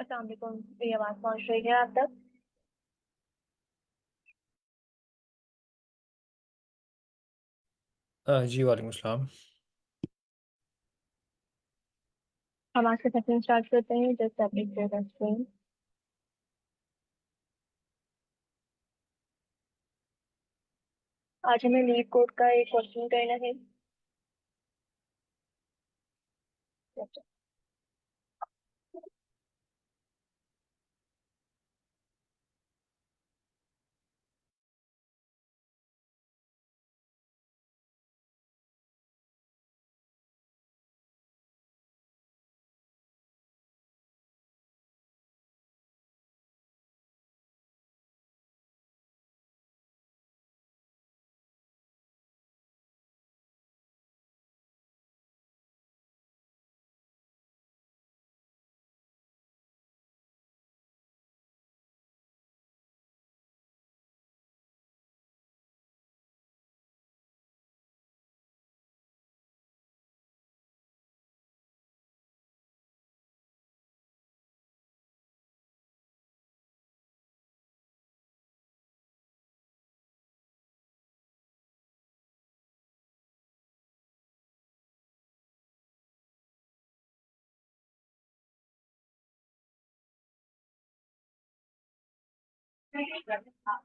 अस्सलाम वालेकुम। ये आवाज़ पहुँच रही है आप तक? जी वालेकुम सलाम। हम आज का सेशन स्टार्ट करते हैं। Just update your screen. आज हमें लीड कोड का एक क्वेश्चन करना है।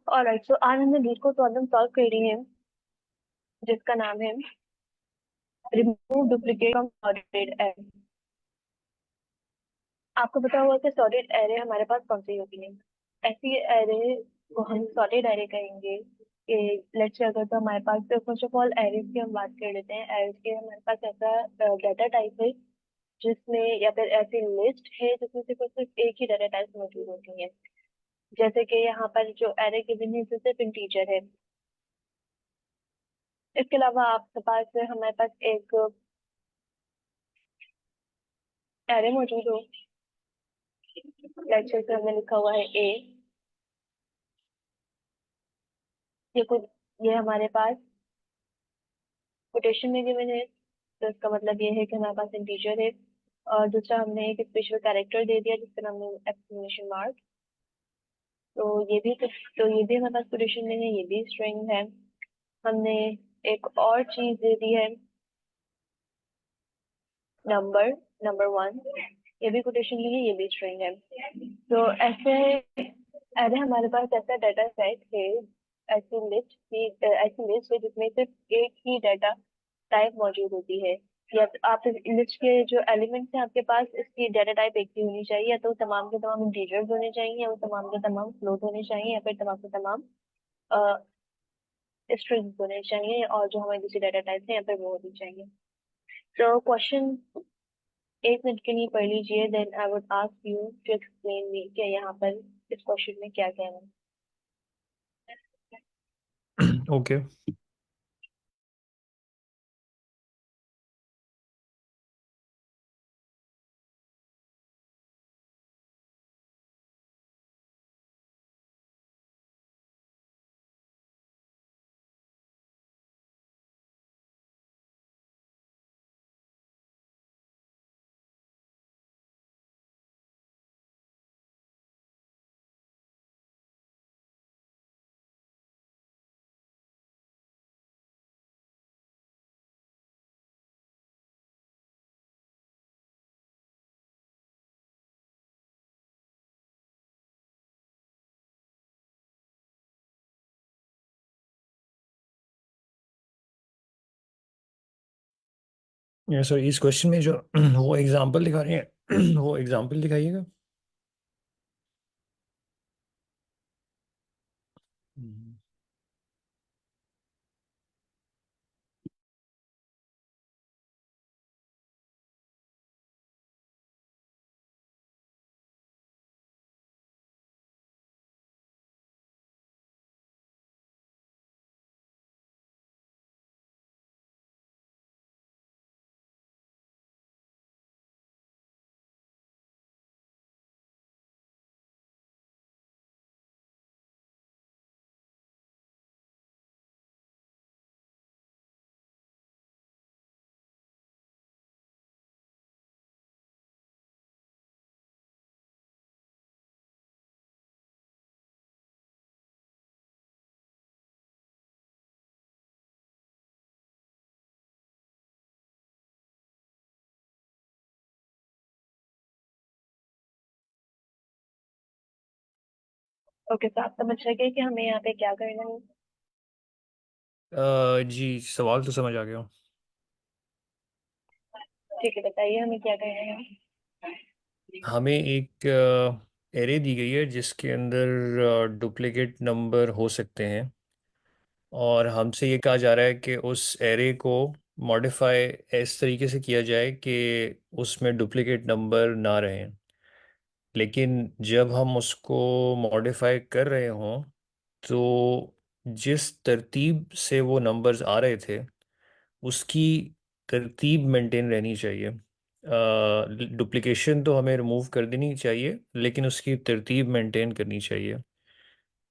ऑलराइट, सो आज हमने लीड कोड प्रॉब्लम सॉल्व कर रही है, जिसका नाम है remove duplicate from solid array. आपको पता होगा कि सॉलिड एरे हमारे पास कौन सी होती है। ऐसी एरे को हम सॉलिड एरे कहेंगे कि लेट्स से अगर तो हमारे पास, तो फर्स्ट ऑफ ऑल एरेज की हम बात कर लेते हैं। एरेज के हमारे पास ऐसा डाटा टाइप है जिसमें, या फिर ऐसी लिस्ट है जिसमें सिर्फ एक ही डाटा टाइप मौजूद होती है। जैसे कि यहाँ पर जो एरे गिवन है वो सिर्फ इंटीजर है। इसके अलावा आपके पास, हमारे पास एक एरे मौजूद हो। लेट्स से हमने लिखा हुआ है ए। ये कुछ, ये हमारे पास कोटेशन में गिवन है, तो इसका मतलब ये है कि हमारे पास इंटीजर है। और दूसरा, हमने एक स्पेशल कैरेक्टर दे दिया जिसका नाम है एक्सक्लेमेशन मार्क। तो ये भी कुछ, तो ये भी हमारे पास कोटेशन में है, ये भी स्ट्रिंग है। हमने एक और चीज दे दी है, नंबर, नंबर वन। ये भी कोटेशन में है, ये भी स्ट्रिंग है। तो ऐसे, अरे हमारे पास ऐसा डाटा सेट है, ऐसी लिस्ट है जिसमें सिर्फ एक ही डाटा टाइप मौजूद होती है। या तो आप इस लिस्ट के जो एलिमेंट्स हैं आपके पास, इसकी डाटा टाइप एक ही होनी चाहिए, या तो तमाम के तमाम इंटीजर्स होने चाहिए, या वो तमाम के तमाम फ्लोट होने चाहिए, या फिर तमाम के तमाम स्ट्रिंग्स होने चाहिए, और जो हमारी दूसरी डाटा टाइप है या फिर वो होनी चाहिए। तो क्वेश्चन एक मिनट के लिए पढ़ लीजिए, then I would ask you to explain me कि यहाँ पर इस क्वेश्चन में क्या कहना है। ओके। सर इस क्वेश्चन में जो वो एग्जांपल दिखा रहे हैं वो एग्जांपल दिखाइएगा। हम्म। ओके, तो आप समझ सके कि हमें यहाँ पे क्या करना है। जी सवाल तो समझ आ गया। ठीक है, बताइए हमें क्या करना है। हमें एक एरे दी गई है जिसके अंदर डुप्लीकेट नंबर हो सकते हैं, और हमसे ये कहा जा रहा है कि उस एरे को मॉडिफाई इस तरीके से किया जाए कि उसमें डुप्लीकेट नंबर ना रहें। लेकिन जब हम उसको मॉडिफाई कर रहे हों तो जिस तरतीब से वो नंबर्स आ रहे थे उसकी तरतीब मेंटेन रहनी चाहिए। डुप्लीकेशन तो हमें रिमूव कर देनी चाहिए, लेकिन उसकी तरतीब मेंटेन करनी चाहिए।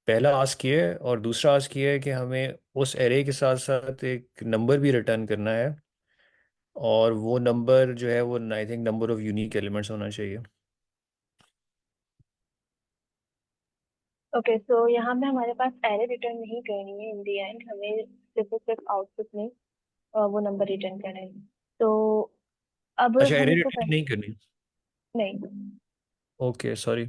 पहला आस्क ये है, और दूसरा आस्क ये है कि हमें उस एरे के साथ साथ एक नंबर भी रिटर्न करना है, और वो नंबर जो है वो I think number of unique elements होना चाहिए। ओके, सो यहाँ पे हमारे पास एरे रिटर्न नहीं करनी है। इन दी एंड हमें सिर्फ और सिर्फ आउटपुट में वो नंबर रिटर्न करना है। तो अब अच्छा, हम एरे इसको रिटर्न कर नहीं करनी। नहीं। Okay sorry.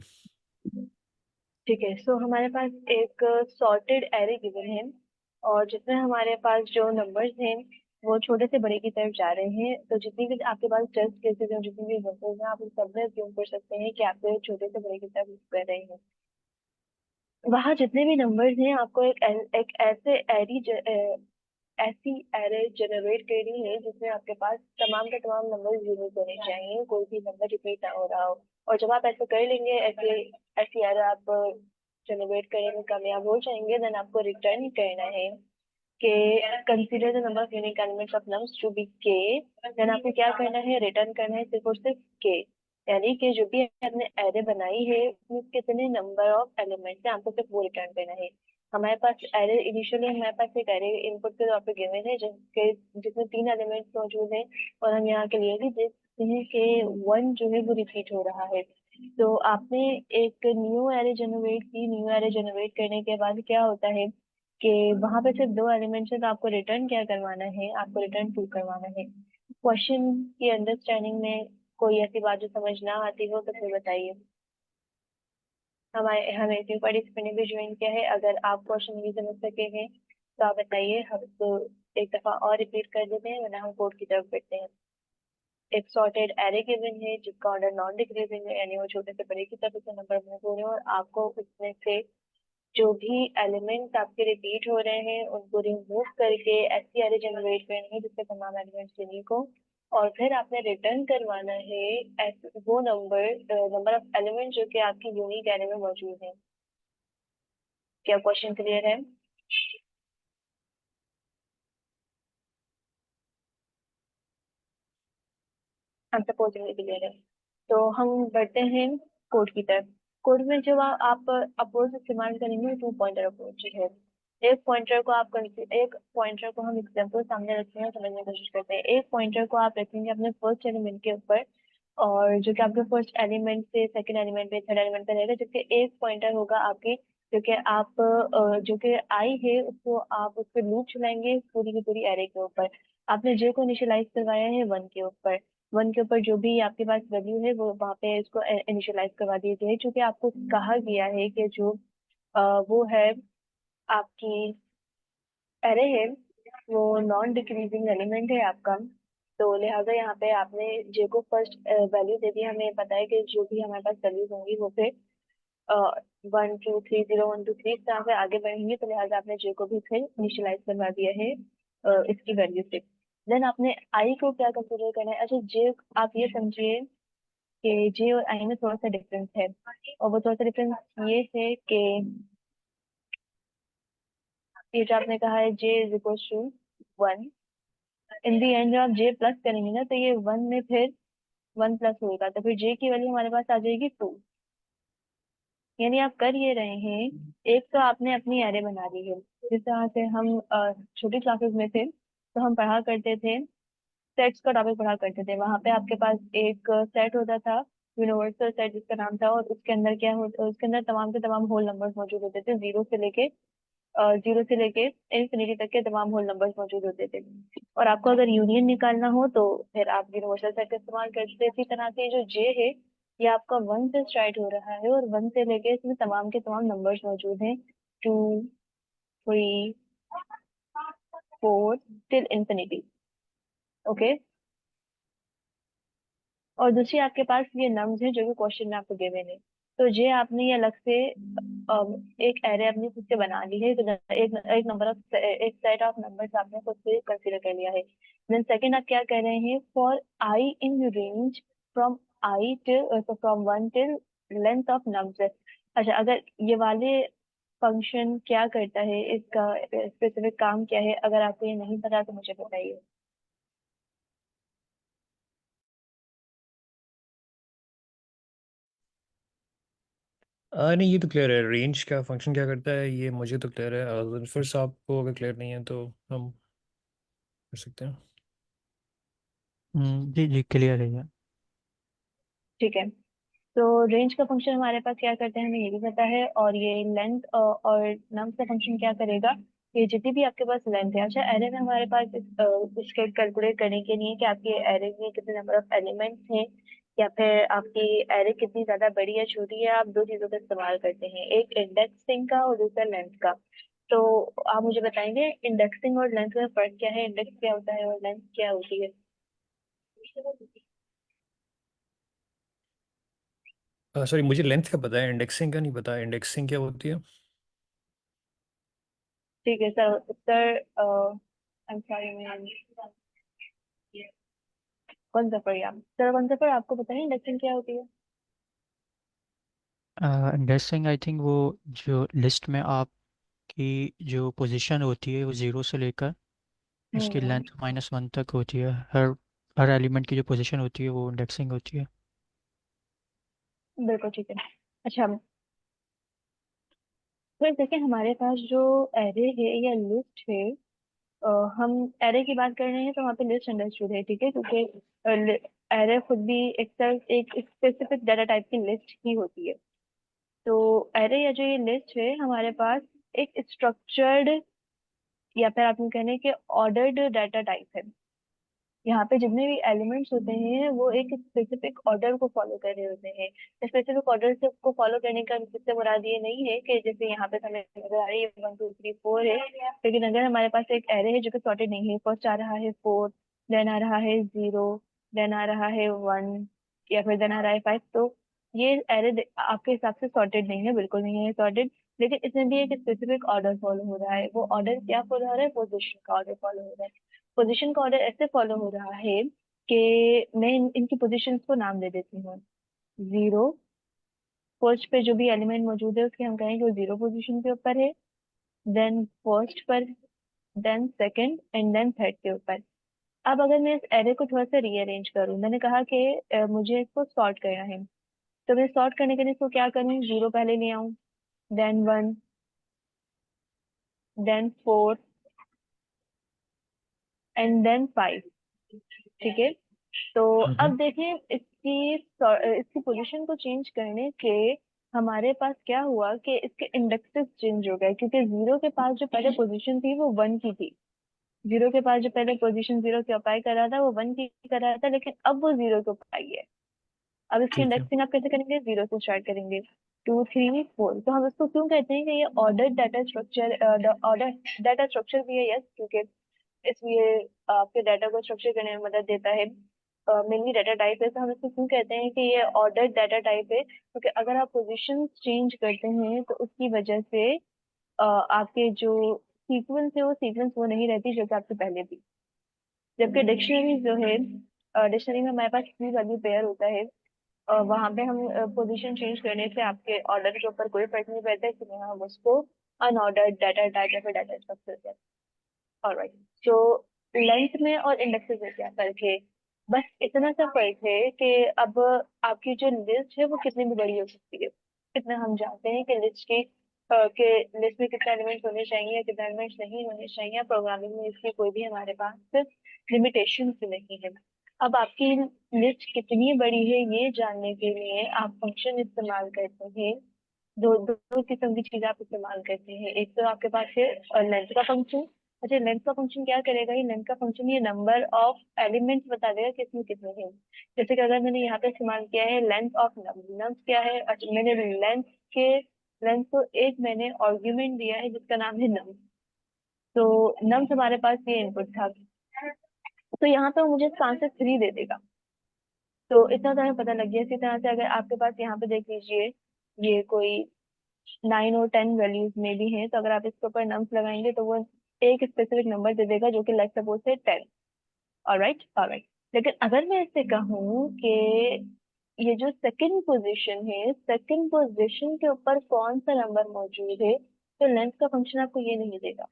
ठीक है, सो हमारे पास एक सॉर्टेड एरे गिवन है, और जिसमें हमारे पास जो नंबर्स हैं वो छोटे से बड़े की तरफ जा रहे हैं। तो जितनी भी आपके पास टेस्ट केसेस हैं, जितनी भी नंबर्स हैं, आप उन सब में अज्यूम कर सकते हैं कि आपके छोटे से बड़े की तरफ move कर रहे हैं। वहाँ जितने भी नंबर्स हैं, आपको एक ऐसे ऐसी एरे जनरेट करनी है जिसमें आपके पास तमाम के तमाम नंबर यूनिक होने चाहिए, कोई भी नंबर रिपीट ना हो रहा हो। और जब आप ऐसे कर लेंगे, ऐसे ऐसी एरे आप जनरेट करने में कामयाब हो जाएंगे, देन आपको रिटर्न करना है कि consider the number of unique elements of nums to be K. Then आपको क्या करना है, रिटर्न करना है सिर्फ और सिर्फ के। यानी कि जो भी आपने एरे बनाई है उसमें कितने नंबर ऑफ एलिमेंट्स हैं, आपको सिर्फ वो रिटर्न करना है। हमारे पास एरे इनिशियली हमारे पास एक एरे इनपुट के तौर पे गिवन है जिसके जिसमें 3 एलिमेंट्स मौजूद हैं। और हम यहाँ के लिए भी देख सकते हैं कि 1 जो है वो रिपीट हो रहा है। तो आपने एक न्यू एरे जनरेट की। न्यू एरे जनरेट करने के बाद क्या होता है कि वहां पे सिर्फ 2 एलिमेंट्स है, तो आपको रिटर्न क्या करवाना है, आपको रिटर्न 2 करवाना है। क्वेश्चन की अंडरस्टैंडिंग में कोई ऐसी बात जो समझ ना आती हो तो फिर बताइए। हमारे हमें एक पार्टिसिपेंट ने भी ज्वाइन किया है। अगर आप क्वेश्चन नहीं समझ सके हैं तो आप बताइए, हम तो एक दफा और रिपीट कर देते हैं, वरना हम कोड की तरफ बढ़ते हैं। एक सॉर्टेड एरे गिवन है जिसका ऑर्डर नॉन डिक्रीजिंग है, यानी वो छोटे से बड़े की तरफ से नंबर मूव हो रहे हैं, और आपको उसमें से जो भी एलिमेंट्स आपके रिपीट हो रहे हैं उनको रिमूव करके ऐसी एरे जनरेट करनी है जिससे तमाम एलिमेंट्स यूनिक हो। और फिर आपने रिटर्न करवाना है वो नंबर ऑफ एलिमेंट जो कि आपकी यूनिक एरे में मौजूद है। क्या क्वेश्चन क्लियर है? हम सपोजिंग क्लियर है। तो हम बढ़ते हैं कोड की तरफ। कोड में जब आप अप्रोच इस्तेमाल करेंगे, 2 पॉइंटर अप्रोच है। एक पॉइंटर को हम एग्जाम्पल सामने रखते हैं, समझने की कोशिश करते हैं। एक पॉइंटर को आप रखेंगे अपने फर्स्ट एलिमेंट के ऊपर, और जो कि आपके फर्स्ट एलिमेंट से सेकंड एलिमेंट पे थर्ड एलिमेंट पे रहेगा, जबकि एक पॉइंटर होगा आपकी जो कि आप जो कि आई है उसको आप उस पर लूप चलाएंगे पूरी की पूरी एरे के ऊपर। आपने जे को इनिशियलाइज करवाया है 1 के ऊपर। 1 के ऊपर जो भी आपके पास वैल्यू है वो वहाँ पे इसको इनिशियलाइज करवा दी गई है, क्योंकि आपको कहा गया है कि जो वो है आपकी एरे है वो नॉन डिक्रीजिंग एलिमेंट है आपका। तो लिहाजा यहाँ पे आपने जे को फर्स्ट वैल्यू दे दी। हमें पता है कि जो भी हमारे पास वैल्यूज होंगी वो फिर 1 2 3 0 1 2 3 इस तरह से आगे बढ़ेंगे, तो लिहाजा आपने जे को भी फिर इनिशियलाइज करवा दिया है इसकी वैल्यू से। देन आपने आई को क्या कंसिडर करना है। अच्छा, जे आप ये समझिए कि जे और आई में थोड़ा सा डिफरेंस है, और वो थोड़ा सा डिफरेंस ये है कि ये जो आपने कहा है J is equal to 1, in the end जब आप जे प्लस करेंगे ना, तो ये 1 में फिर 1 प्लस होगा, तो फिर जे की वैल्यू हमारे पास आ जाएगी 2। यानी आप कर ये रहे हैं, एक तो आपने अपनी एरे बना ली है। जिस तरह से हम छोटी क्लासेस में थे तो हम पढ़ा करते थे, सेट्स का टॉपिक पढ़ा करते थे। वहां पे आपके पास एक सेट होता था, यूनिवर्सल सेट जिसका नाम था, और उसके अंदर क्या होता, उसके अंदर तमाम के तमाम होल नंबर्स मौजूद होते थे। जीरो से लेके इंफिनिटी तक के तमाम होल नंबर्स मौजूद होते थे। और आपको अगर यूनियन निकालना हो तो फिर आप यूनिवर्सल सेट का इस्तेमाल करते थे। इसी तरह से जो जे है ये आपका 1 से स्टार्ट हो रहा है और 1 से लेके इसमें तमाम के तमाम नंबर्स मौजूद हैं, 2, 3, 4 टिल इंफिनिटी। ओके। और दूसरी आपके पास ये नम्स हैं जो कि क्वेश्चन में आपको गिवन है। तो ये आपने ये अलग से एक एरे अपनी खुद से बना ली है, एक नंबर ऑफ एक सेट ऑफ नंबर्स आपने खुद से कंसीडर कर लिया है। देन सेकंड आप क्या कर रहे हैं, for I in range from I till from 1 till length of nums. अच्छा, अगर ये वाले फंक्शन क्या करता है, इसका स्पेसिफिक काम क्या है, अगर आपको ये नहीं पता तो मुझे बताइए। नहीं, ये तो क्लियर है, रेंज का फंक्शन क्या करता है ये मुझे तो क्लियर है। फिर से आपको अगर क्लियर नहीं है तो हम कर सकते हैं। जी जी क्लियर है ये। ठीक है। तो रेंज का फंक्शन हमारे पास क्या करते हैं हमें ये भी पता है, और ये लेंथ और नम्स का फंक्शन क्या करेगा, ये जितनी भी आपके पास लेंथ है। अच्छा, एरे में हमारे पास इसके कैलकुलेट करने के लिए कि आपके एरे में कितने नंबर ऑफ एलिमेंट्स हैं, या फिर आपकी एरे कितनी ज्यादा बड़ी या छोटी है, आप दो चीजों का इस्तेमाल करते हैं, एक इंडेक्सिंग का और दूसरा लेंथ का। तो आप मुझे बताएंगे इंडेक्सिंग और लेंथ में फर्क क्या है, इंडेक्स क्या होता है और लेंथ क्या होती है। सॉरी, मुझे लेंथ का पता है, इंडेक्सिंग का नहीं पता। इंडेक्सिंग क्या होती है? ठीक है sir. Sir I am sorry ma'am, कौन सा पर आप सर, कौन सा पर आपको पता है इंडेक्सिंग क्या होती है। इंडेक्सिंग आई थिंक वो जो लिस्ट में आपकी जो पोजीशन होती है वो ज़ीरो से लेकर उसकी हम्म। लेंथ -1 तक होती है। हर हर एलिमेंट की जो पोजीशन होती है वो इंडेक्सिंग होती है। बिल्कुल ठीक है। अच्छा, फिर देखिए हमारे पास जो एरे है या लिस्ट है, अ, हम एरे की बात कर रहे हैं तो वहाँ पे लिस्ट अंडरस्टूड है, ठीक है, क्योंकि एरे खुद भी एक स्पेसिफिक डाटा टाइप की लिस्ट ही होती है। तो एरे या जो ये लिस्ट है हमारे पास एक स्ट्रक्चर्ड, या फिर आप यूँ कहने के ऑर्डर्ड डाटा टाइप है। यहाँ पे जितने भी एलिमेंट्स होते हैं वो एक स्पेसिफिक ऑर्डर को फॉलो कर रहे होते हैं। स्पेसिफिक ऑर्डर से को फॉलो करने का इससे मुराद ये नहीं है कि जैसे यहाँ पे हमें नजर आ रही है 1 2 3 4 है, लेकिन अगर हमारे पास एक एरे है जो कि सॉर्टेड नहीं है, फर्स्ट आ रहा है 4, देन आ रहा है 0, देन आ रहा है 1, या फिर देन आ रहा है 5, तो ये एरे आपके हिसाब से सॉर्टेड नहीं है, बिल्कुल नहीं है सॉर्टेड। लेकिन इसमें भी एक स्पेसिफिक ऑर्डर फॉलो हो रहा है। वो ऑर्डर क्या फॉलो हो रहा है, पोजिशन का ऑर्डर फॉलो हो रहा है। पोजीशन का ऑर्डर ऐसे फॉलो हो रहा है कि मैं इनकी पोजीशंस को नाम दे देती हूँ। 0, फर्स्ट पे जो भी एलिमेंट मौजूद है उसके हम कहेंगे वो 0 पोजीशन के ऊपर है, देन फर्स्ट पर, then second and then third के ऊपर। अब अगर मैं इस एरे को थोड़ा सा रीअरेंज करूँ, मैंने कहा कि मुझे इसको सॉर्ट करना है, तो मैं सॉर्ट करने के लिए इसको क्या करूँ, 0 पहले ले आऊँ, देन 1, देन 4 एंड देन 5। ठीक है। तो हम्म। अब देखें इसकी पोजीशन को चेंज करने के हमारे पास क्या हुआ कि इसके इंडेक्सेस चेंज हो गए, क्योंकि 0 के पास जो पहले पोजीशन थी वो 1 की थी। 0 के पास जो पहले पोजीशन 0 की ऑक्युपाई कर रहा था वो 1 की कर रहा था, लेकिन अब वो 0 की ऑक्युपाई है। अब इसकी ठीक है। इंडेक्सिंग आप कैसे करेंगे, 0 से स्टार्ट करेंगे, 2 3 4। तो हम इसको क्यों कहते हैं कि ये order data structure, order data structure भी है, यस, क्योंकि इसलिए आपके डाटा को स्ट्रक्चर करने में मदद देता है। मेनली डाटा टाइप है, तो हम इसको क्यों कहते हैं कि ये ऑर्डर डाटा टाइप है, क्योंकि अगर आप पोजीशन चेंज करते हैं तो उसकी वजह से आपके जो सीक्वेंस है वो सीक्वेंस वो नहीं रहती जो कि आपसे पहले थी। जबकि डिक्शनरी जो है, डिक्शनरी में हमारे पास की वैल्यू पेयर होता है, वहां पे हम पोजीशन चेंज करने से आपके ऑर्डर के ऊपर कोई फर्क नहीं पड़ता, इसलिए हम उसको अनऑर्डर्ड डाटा टाइप या फिर डाटा स्ट्रक्चर कहते हैं। ऑलराइट। तो लेंथ में और इंडेक्सेस में क्या फर्क है, बस इतना सा फर्क है कि अब आपकी जो लिस्ट है वो कितनी भी बड़ी हो सकती है। इतना हम जानते हैं कि लिस्ट में कितने एलिमेंट्स होने चाहिए या कितने एलिमेंट्स नहीं होने चाहिए, प्रोग्रामिंग में इसकी कोई भी हमारे पास लिमिटेशन नहीं है। अब आपकी लिस्ट कितनी बड़ी है ये जानने के लिए आप फंक्शन इस्तेमाल करते हैं। दो दो किस्म की चीजें आप इस्तेमाल करते हैं, एक तो आपके पास है लेंथ का फंक्शन, अच्छा, लेंथ का फंक्शन क्या करेगा? ये लेंथ का फंक्शन ये नंबर ऑफ एलिमेंट्स बता देगा किसमें कितने हैं। जैसे कि अगर मैंने यहाँ पे इस्तेमाल किया है लेंथ ऑफ नम्स क्या है, अच्छा मैंने लेंथ को एक मैंने आर्ग्यूमेंट दिया है जिसका नाम है नम्स। तो नम्स हमारे पास ये इनपुट था, तो यहाँ पे वो मुझे इसका आंसर 3 दे देगा। तो इतना तो हमें पता लग गया। इसी तरह से अगर आपके पास यहाँ पे देख लीजिए, ये कोई 9 और 10 वैल्यूज में भी हैं, तो अगर आप इसके ऊपर नम्स लगाएंगे तो वो एक स्पेसिफिक नंबर दे देगा जो कि लेट्स सपोज से 10। Alright alright. लेकिन अगर मैं इससे कहूँ कि ये जो सेकंड पोजीशन है, सेकंड पोजीशन के ऊपर कौन सा नंबर मौजूद है, तो लेंथ का फंक्शन आपको ये नहीं देगा।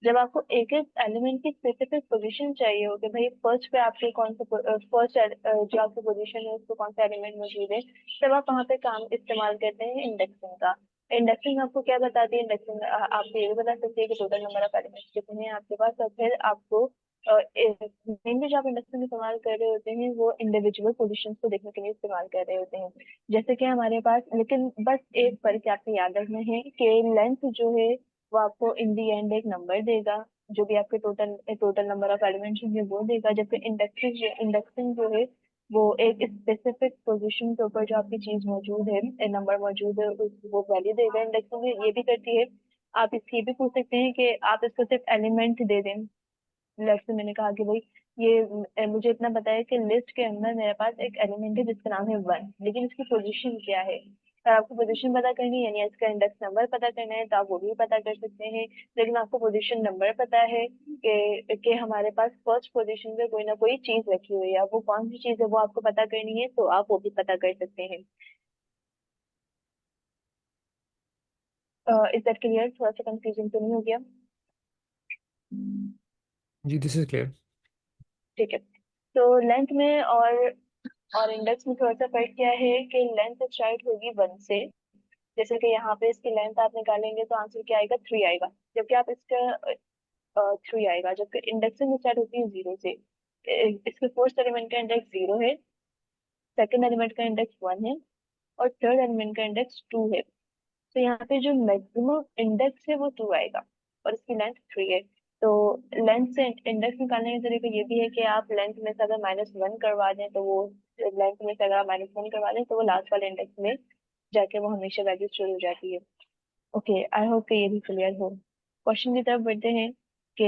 जब आपको एक एक एलिमेंट की स्पेसिफिक पोजीशन चाहिए हो कि भाई फर्स्ट पे आपके कौन सा फर्स्ट जो आपकी पोजीशन है उसको कौन सा एलिमेंट मौजूद है, तब आप वहाँ पे काम इस्तेमाल करते हैं इंडेक्सिंग का। इंडेक्सिंग आपको क्या बताती है? इंडेक्सिंग आपको ये भी बता सकती है कि टोटल नंबर ऑफ एलिमेंट्स कितने हैं आपके पास, और फिर आपको मेनली जो आप इंडेक्सिंग इस्तेमाल कर रहे होते हैं वो इंडिविजुअल पोजीशन को देखने के लिए इस्तेमाल कर रहे होते हैं। जैसे कि हमारे पास, लेकिन बस एक फर्क आपको याद रखना है कि लेंथ जो है वो आपको इन दी एंड एक नंबर देगा, जो भी आपके total total number of elements होंगे वो देगा। जबकि इंडेक्सिंग जो है वो एक स्पेसिफिक पोजीशन के ऊपर जो आपकी चीज मौजूद है, नंबर मौजूद है, वो वैल्यू देगा। इंडेक्सिंग ये भी करती है। आप इसकी भी पूछ सकते हैं कि आप इसको सिर्फ एलिमेंट दे दें। लेफ्ट से मैंने कहा कि भाई ये मुझे इतना पता है कि लिस्ट के अंदर मेरे पास एक एलिमेंट है जिसका नाम है 1, लेकिन इसकी पोजीशन क्या है? अगर आपको पोजीशन पता करनी है यानी इसका इंडेक्स नंबर पता करना है तो आप वो भी पता कर सकते हैं। लेकिन आपको पोजीशन नंबर पता है कि हमारे पास फर्स्ट पोजीशन पे कोई ना कोई चीज रखी हुई है, अब वो कौन सी चीज है वो आपको पता करनी है तो आप वो भी पता कर सकते हैं। Is that clear? थोड़ा सा कंफ्यूजन तो नहीं हो गया? जी, दिस इज क्लियर। ठीक है। तो लेंथ में और इंडेक्स में थोड़ा सा फर्क क्या है कि लेंथ स्टार्ट होगी 1 से। जैसे कि यहाँ पे इसकी लेंथ आप निकालेंगे तो आंसर क्या आएगा? 3 आएगा। जबकि आप इसका 3 आएगा, जबकि इंडेक्सिंग स्टार्ट होती है 0 से। इसके फर्स्ट एलिमेंट का इंडेक्स 0 है, सेकंड एलिमेंट का इंडेक्स 1 है, और थर्ड एलिमेंट का इंडेक्स 2 है। तो यहाँ पे जो मैक्सिमम इंडेक्स है वो 2 आएगा, और इसकी लेंथ 3 है। तो लेंथ से इंडेक्स निकालने का तरीका ये भी है कि आप लेंथ में से अगर -1 करवा दें तो वो, लेंथ में से अगर आप -1 करवा दें तो वो लास्ट वाले इंडेक्स में जाके वो हमेशा वैल्यू शुरू हो जाती है। ओके, आई होप कि ये भी क्लियर हो। क्वेश्चन की तरफ बढ़ते हैं कि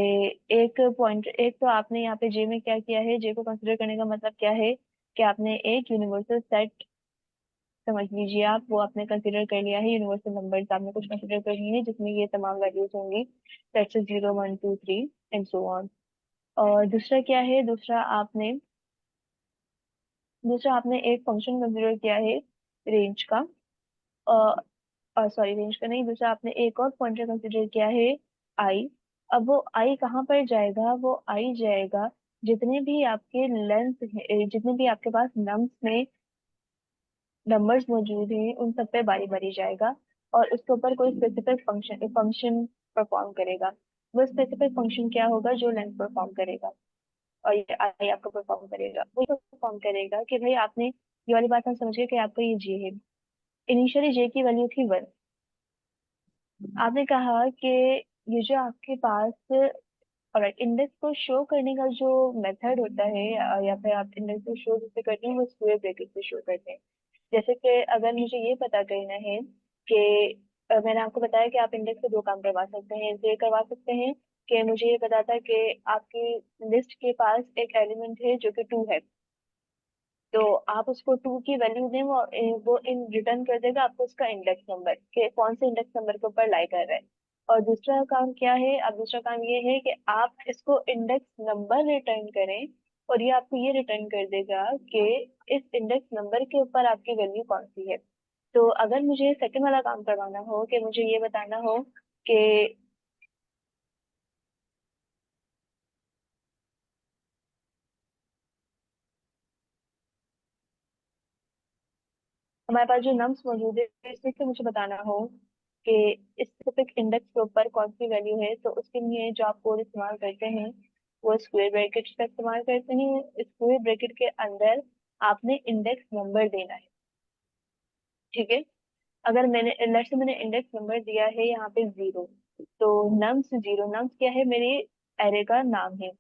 एक पॉइंट, एक तो आपने यहाँ पे जे में क्या किया है, जे को कंसिडर करने का मतलब क्या है कि आपने एक यूनिवर्सल सेट, समझ लीजिए आप, वो आपने कंसिडर कर लिया है। यूनिवर्सल नंबर्स आपने कुछ कंसिडर कर लिए हैं जिसमें ये तमाम वैल्यूज होंगी, let's say 0 1 2 3 and so on. और दूसरा क्या है? दूसरा आपने एक फंक्शन कंसिडर किया है रेंज का, सॉरी रेंज का नहीं, दूसरा आपने एक और पॉइंटर कंसिडर किया है आई। अब वो आई कहाँ पर जाएगा? वो आई जाएगा जितने भी आपके लेंथ है, जितने भी आपके पास नम्स में नंबर्स मौजूद हैं उन सब पे बारी बारी जाएगा, और उसके ऊपर कोई स्पेसिफिक फंक्शन फंक्शन परफॉर्म करेगा। वो स्पेसिफिक फंक्शन क्या होगा जो लेंथ परफॉर्म करेगा और ये आई आपका परफॉर्म करेगा? वो परफॉर्म करेगा कि भाई आपने ये वाली बात हम समझ गए कि आपका ये जे है। इनिशियली जे की वैल्यू थी 1। आपने कहा कि ये जो आपके पास, ऑलराइट, इंडेक्स को शो करने का जो मेथड होता है, या फिर आप इंडेक्स को शो जिससे करते हैं वो स्क्वायर ब्रैकेट से शो करते हैं। जैसे कि अगर मुझे ये पता करना है कि मैंने आपको बताया कि आप इंडेक्स से 2 काम करवा सकते हैं। ये करवा सकते हैं कि मुझे ये पता था कि आपकी लिस्ट के पास एक एलिमेंट है जो कि 2 है, तो आप उसको 2 की वैल्यू दें, वो इन रिटर्न कर देगा आपको उसका इंडेक्स नंबर, कि कौन से इंडेक्स नंबर के ऊपर लाई कर रहा है। और दूसरा काम क्या है? अब दूसरा काम ये है कि आप इसको इंडेक्स नंबर रिटर्न करें, और ये आपको ये रिटर्न कर देगा कि इस इंडेक्स नंबर के ऊपर आपकी वैल्यू कौन सी है। तो अगर मुझे सेकंड वाला काम करवाना हो कि मुझे ये बताना हो कि हमारे पास जो नम्स मौजूद है इसमें से मुझे बताना हो कि इस स्पेसिफिक इंडेक्स के ऊपर कौन सी वैल्यू है, तो उसके लिए जो आप कोड इस्तेमाल करते हैं वो स्क्वायर ब्रैकेट का इस्तेमाल करते हैं। स्क्वायर ब्रैकेट के अंदर आपने इंडेक्स नंबर देना है, ठीक है? अगर मैंने लेट्स से मैंने इंडेक्स नंबर दिया है यहाँ पे 0, तो नम्स जीरो, नम्स क्या है, मेरे एरे का नाम है।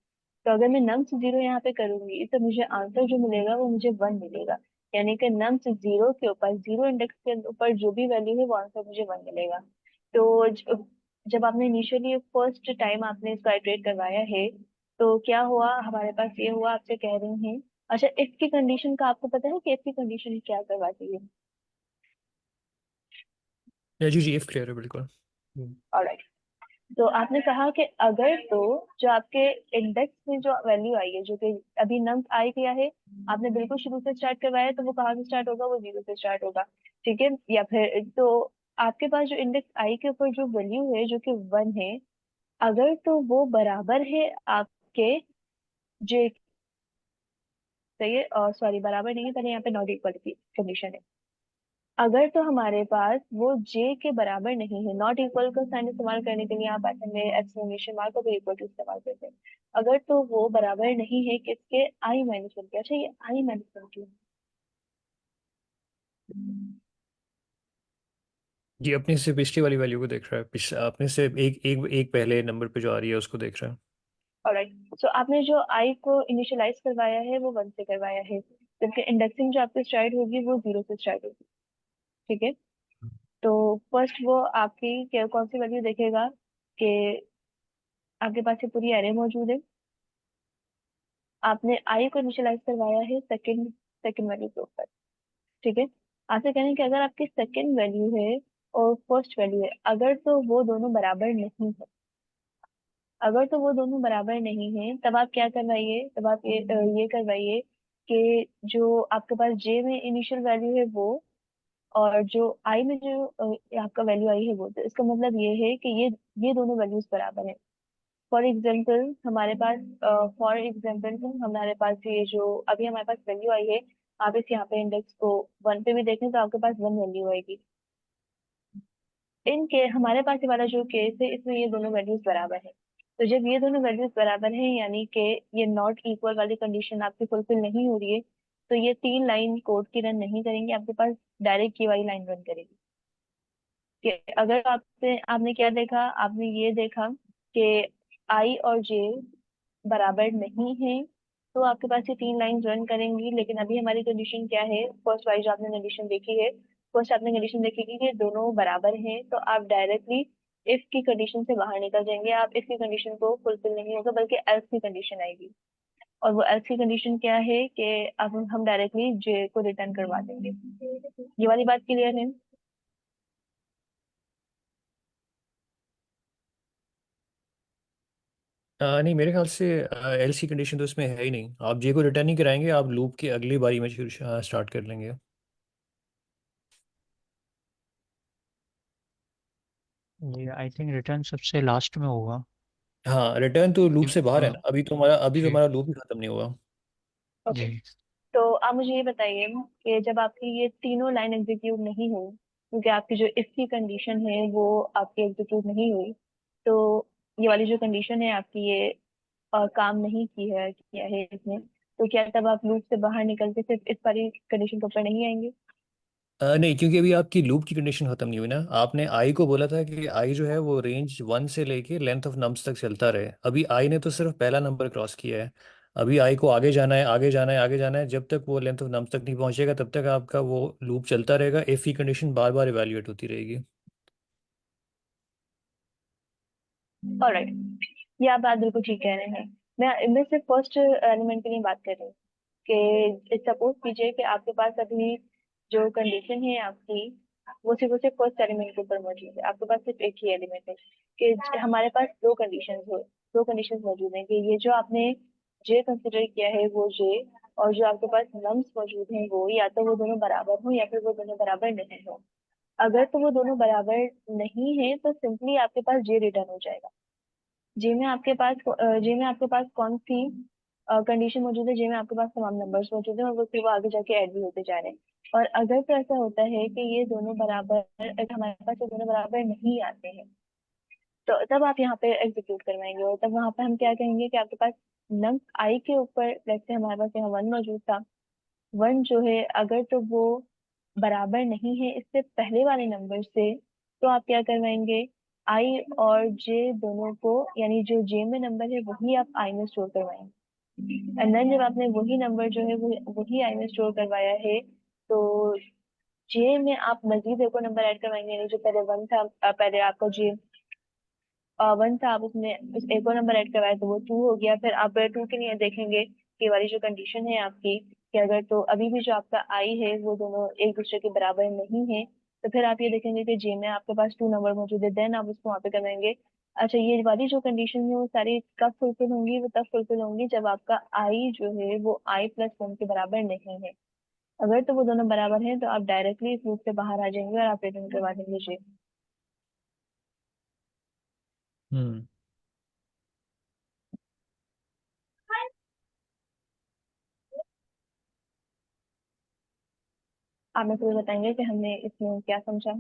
तो अगर मैं नम्स जीरो यहाँ पे करूंगी तो मुझे आंसर जो मिलेगा वो मुझे वन मिलेगा। यानी कि नम्स जीरो के ऊपर, जीरो इंडेक्स के ऊपर जो भी वैल्यू है वो आंसर मुझे वन मिलेगा। तो जब आपने इनिशियली फर्स्ट टाइम आपने इसको आइटरेट करवाया है, तो क्या हुआ हमारे पास, ये हुआ आपसे कह रहे हैं। अच्छा, इफ की कंडीशन का आपको पता है कि इफ की कंडीशन क्या करवाती है? जी जी, इफ क्लियर है बिल्कुल। ऑलराइट। तो आपने कहा कि अगर तो जो आपके इंडेक्स में जो वैल्यू आई है, जो कि अभी नंबर आई किया है, आपने बिल्कुल शुरू से स्टार्ट करवाया है, तो वो कहाँ से स्टार्ट होगा, वो जीरो से स्टार्ट होगा। ठीक है, या फिर तो आपके पास जो इंडेक्स आई के ऊपर जो वैल्यू है जो कि वन है, अगर तो वो बराबर है आपके जे, सही है, सॉरी बराबर नहीं है, पहले यहाँ पे नॉट इक्वल की कंडीशन है। अगर तो हमारे पास वो जे के बराबर नहीं है, नॉट इक्वल का साइन इस्तेमाल करने के लिए आप ऐसे में एक्सक्लेमेशन मार्क और इक्वल टू इस्तेमाल करते हैं। अगर तो वो बराबर नहीं है किसके, आई माइनस वन के। अच्छा, ये आई माइनस वन क्यों? जी, अपने से पिछली वाली वैल्यू को देख रहा है, अपने से एक एक एक पहले नंबर पे जो आ रही है उसको देख रहा है। ऑलराइट। सो आपने जो आई को इनिशियलाइज करवाया है वो वन से करवाया है, जबकि इंडेक्सिंग जो आपकी स्टार्ट होगी वो जीरो से स्टार्ट होगी। ठीक है। तो फर्स्ट वो आपकी कौन सी वैल्यू देखेगा कि आपके पास ये पूरी एरे मौजूद है, आपने आई को इनिशियलाइज करवाया है सेकंड सेकंड वैल्यू के ऊपर। ठीक है। आपसे कह रहे हैं कि अगर आपकी सेकंड वैल्यू है और फर्स्ट वैल्यू है, अगर तो वो दोनों बराबर नहीं है, अगर तो वो दोनों बराबर नहीं है, तब आप क्या करवाइए, तब आप ये करवाइए कि जो आपके पास जे में इनिशियल वैल्यू है वो, और जो आई में जो आपका वैल्यू आई है वो, तो इसका मतलब ये है कि ये दोनों वैल्यूज बराबर है। फॉर एग्जाम्पल हमारे पास, फॉर एग्जाम्पल हमारे पास ये जो अभी हमारे पास वैल्यू आई है, आप इस यहाँ पे इंडेक्स को वन पे भी देखें तो आपके पास वन वैल्यू आएगी। इनके हमारे पास ये वाला जो केस है इसमें ये दोनों वैल्यूज बराबर है। तो जब ये दोनों वैल्यूज बराबर हैं, यानी कि ये नॉट इक्वल वाली कंडीशन आपकी फुलफिल नहीं हो रही है, तो ये तीन लाइन कोड की रन नहीं करेंगे, आपके पास डायरेक्ट ये वाली लाइन रन करेगी। कि अगर आपने क्या देखा, आपने ये देखा कि आई और जे बराबर नहीं है, तो आपके पास ये तीन लाइन रन करेंगी। लेकिन अभी हमारी कंडीशन क्या है, फर्स्ट वाली जो आपने कंडीशन देखी है, फर्स्ट आपने कंडीशन देखी कि ये दोनों बराबर हैं, तो आप डायरेक्टली इफ की कंडीशन से बाहर निकल जाएंगे। आप इफ की कंडीशन को फुलफिल नहीं होगा, बल्कि एल्स की कंडीशन आएगी। और वो एल्स की कंडीशन क्या है कि अब हम डायरेक्टली जे को रिटर्न करवा देंगे। ये वाली बात क्लियर है? नहीं, मेरे ख्याल से एल्स की कंडीशन तो इसमें है ही नहीं। आप जे को रिटर्न नहीं कराएंगे, आप लूप की अगली बारी में स्टार्ट कर लेंगे। ये आई थिंक रिटर्न सबसे लास्ट में होगा। हाँ, रिटर्न तो लूप से बाहर है अ, ना, अभी तो जी हमारा लूप ही खत्म नहीं हुआ। ओके। जी। तो आप मुझे ये बताइए कि जब आपकी ये तीनों लाइन एग्जीक्यूट नहीं हुई, क्योंकि आपकी जो इफ की कंडीशन है वो आपकी एग्जीक्यूट नहीं हुई, तो ये वाली जो कंडीशन है आपकी, ये काम नहीं की है, किया है इसने, तो क्या तब आप लूप से बाहर निकल के सिर्फ इस वाली कंडीशन के ऊपर नहीं आएंगे? नहीं, क्योंकि अभी आपकी लूप की कंडीशन खत्म नहीं हुई ना। आपने आई को बोला था कि आई जो है वो रेंज वन से लेके लेंथ ऑफ नंबर्स तक चलता रहे। अभी आई ने तो सिर्फ पहला नंबर क्रॉस किया है। अभी आई को आगे जाना है, आगे जाना है, आगे जाना है। जब तक वो लेंथ ऑफ नंबर्स तक नहीं पहुंचेगा तब तक आपका वो लूप चलता रहेगा। इफ की कंडीशन बार बार इवैल्यूएट होती रहेगी। ऑलराइट, ये आप बात बिल्कुल ठीक कह रहे हैं। मैं सिर्फ फर्स्ट एलिमेंट के लिए बात कर रही हूँ कि सपोज कीजिए कि आपके पास अभी जो कंडीशन है आपकी, वो सिर्फ फर्स्ट एलिमेंट के ऊपर मौजूद है, आपके पास सिर्फ एक ही एलिमेंट है। कि हमारे पास दो कंडीशंस मौजूद हैं कि ये जो आपने जे कंसिडर किया है वो जे, और जो आपके पास नम्स मौजूद हैं वो, या तो वो दोनों बराबर हो या फिर वो दोनों बराबर नहीं हो। अगर तो वो दोनों बराबर नहीं है तो सिंपली आपके पास जे रिटर्न हो जाएगा। जे में आपके पास कौन सी कंडीशन मौजूद है, जे में आपके पास तमाम नंबर्स मौजूद है, और वो फिर वो आगे जाके ऐड भी होते जा रहे हैं। और अगर तो ऐसा होता है कि ये दोनों बराबर, अगर हमारे पास ये दोनों बराबर नहीं आते हैं, तो तब आप यहाँ पे एग्जीक्यूट करवाएंगे, और तब वहां पे हम क्या कहेंगे कि आपके पास नंबर आई के ऊपर, जैसे हमारे पास यहाँ वन मौजूद था, वन जो है अगर तो वो बराबर नहीं है इससे पहले वाले नंबर से, तो आप क्या करवाएंगे, आई और जे दोनों को, यानी जो जे में नंबर है वही आप आई में स्टोर करवाएंगे। एंड देन जब आपने वही नंबर जो है वो वही आई में स्टोर करवाया है, तो जे में आप मजीद एक और नंबर ऐड करवाएंगे, यानी जो पहले वन था, पहले आपका जे वन था, आप उसमें उस एक और नंबर ऐड करवाया तो वो टू हो गया। फिर आप टू के लिए देखेंगे कि वाली जो कंडीशन है आपकी, कि अगर तो अभी भी जो आपका आई है वो दोनों एक दूसरे के बराबर नहीं है, तो फिर आप ये देखेंगे कि जे में आपके पास टू नंबर मौजूद है, देन आप उसको वहाँ पे करवाएंगे। अच्छा, ये वाली जो कंडीशन है वो सारी कब फुलफिल होंगी? वो तब फुलफिल होंगी जब आपका आई जो है वो आई प्लस वन के बराबर नहीं है। अगर तो वो दोनों बराबर हैं तो आप डायरेक्टली इस लूप से बाहर आ जाएंगे और आप रिटर्न करवा देंगे जे। हम्म। आप मेरे को ये बताएंगे कि हमने इसमें क्या समझा।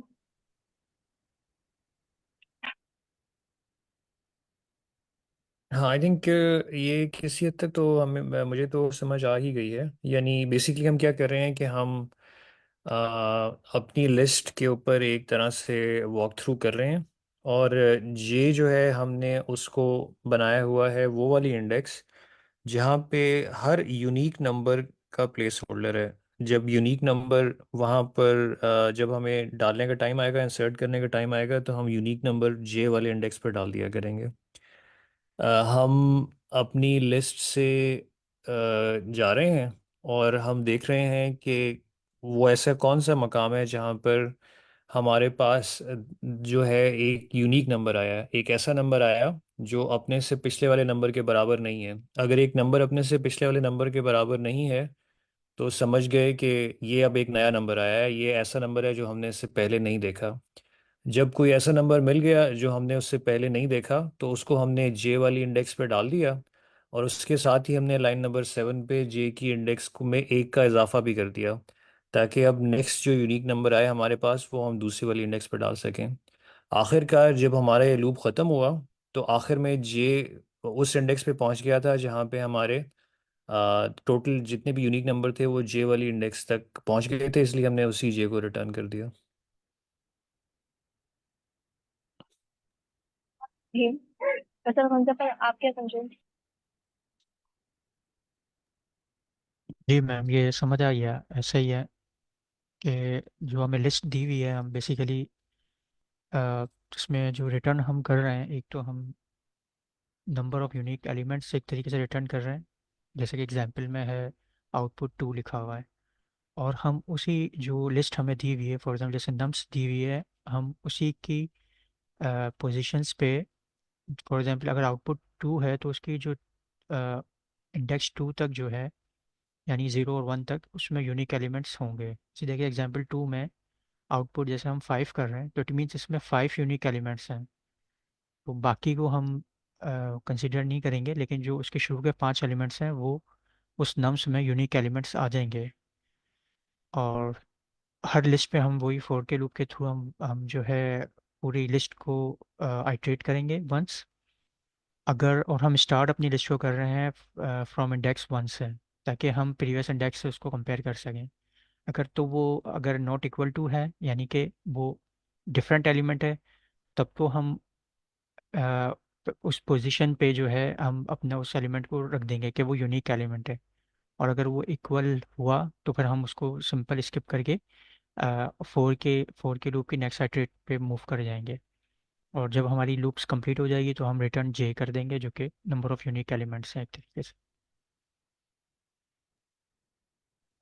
हाँ, आई थिंक ये किसी हद तक तो मुझे तो समझ आ ही गई है। यानी बेसिकली हम क्या कर रहे हैं कि हम अपनी लिस्ट के ऊपर एक तरह से वॉक थ्रू कर रहे हैं, और ये जो है हमने उसको बनाया हुआ है वो वाली इंडेक्स जहाँ पे हर यूनिक नंबर का प्लेस होल्डर है। जब यूनिक नंबर वहाँ पर जब हमें डालने का टाइम आएगा, इंसर्ट करने का टाइम आएगा, तो हम यूनिक नंबर जे वाले इंडेक्स पर डाल दिया करेंगे। हम अपनी लिस्ट से जा रहे हैं और हम देख रहे हैं कि वो ऐसा कौन सा मकाम है जहाँ पर हमारे पास जो है एक यूनिक नंबर आया है, एक ऐसा नंबर आया जो अपने से पिछले वाले नंबर के बराबर नहीं है। अगर एक नंबर अपने से पिछले वाले नंबर के बराबर नहीं है तो समझ गए कि ये अब एक नया नंबर आया है, ये ऐसा नंबर है जो हमने इससे पहले नहीं देखा। जब कोई ऐसा नंबर मिल गया जो हमने उससे पहले नहीं देखा तो उसको हमने जे वाली इंडेक्स पे डाल दिया, और उसके साथ ही हमने लाइन नंबर 7 पे जे की इंडेक्स को में एक का इजाफा भी कर दिया, ताकि अब नेक्स्ट जो यूनिक नंबर आए हमारे पास वो हम दूसरी वाली इंडेक्स पे डाल सकें। आखिरकार जब हमारा ये लूप ख़त्म हुआ तो आखिर में जे उस इंडेक्स पे पहुंच गया था जहाँ पे हमारे टोटल जितने भी यूनिक नंबर थे वो जे वाली इंडेक्स तक पहुंच गए थे, इसलिए हमने उसी जे को रिटर्न कर दिया। जी, कसर हमजा पर आप क्या समझे? जी मैम, ये समझ आ गया। ऐसा ही है कि जो हमें लिस्ट दी हुई है, हम बेसिकली उसमें जो रिटर्न हम कर रहे हैं, एक तो हम नंबर ऑफ यूनिक एलिमेंट्स एक तरीके से रिटर्न कर रहे हैं, जैसे कि एग्जांपल में है आउटपुट टू लिखा हुआ है। और हम उसी जो लिस्ट हमें दी हुई है, फॉर एग्जाम्पल जैसे नम्स दी हुई है, हम उसी की पोजीशंस पे, फॉर एग्जांपल अगर आउटपुट टू है तो उसकी जो इंडेक्स टू तक जो है, यानी ज़ीरो और वन तक, उसमें यूनिक एलिमेंट्स होंगे। जैसे देखिए एग्जांपल टू में आउटपुट जैसे हम फाइव कर रहे हैं, तो इट मीन्स इसमें फाइव यूनिक एलिमेंट्स हैं। तो बाकी को हम कंसिडर नहीं करेंगे, लेकिन जो उसके शुरू के पांच एलिमेंट्स हैं वो उस नम्स में यूनिक एलिमेंट्स आ जाएंगे। और हर लिस्ट पे हम वही फोर के लूप के थ्रू हम जो है पूरी लिस्ट को आइटरेट करेंगे वंस। अगर और हम स्टार्ट अपनी लिस्ट को कर रहे हैं फ्रॉम इंडेक्स वन से, ताकि हम प्रीवियस इंडेक्स से उसको कंपेयर कर सकें। अगर तो वो अगर नॉट इक्वल टू है, यानी कि वो डिफरेंट एलिमेंट है, तब तो हम अ, उस पोजीशन पे जो है हम अपना उस एलिमेंट को रख देंगे कि वो यूनिक एलिमेंट है। और अगर वो इक्वल हुआ तो फिर हम उसको सिंपल स्किप करके फोर के लूप की नेक्स्ट आइटरेट पे मूव कर जाएंगे। और जब हमारी लूप्स कंप्लीट हो जाएगी तो हम रिटर्न जे कर देंगे, जो कि नंबर ऑफ यूनिक एलिमेंट्स हैं एक तरीके से।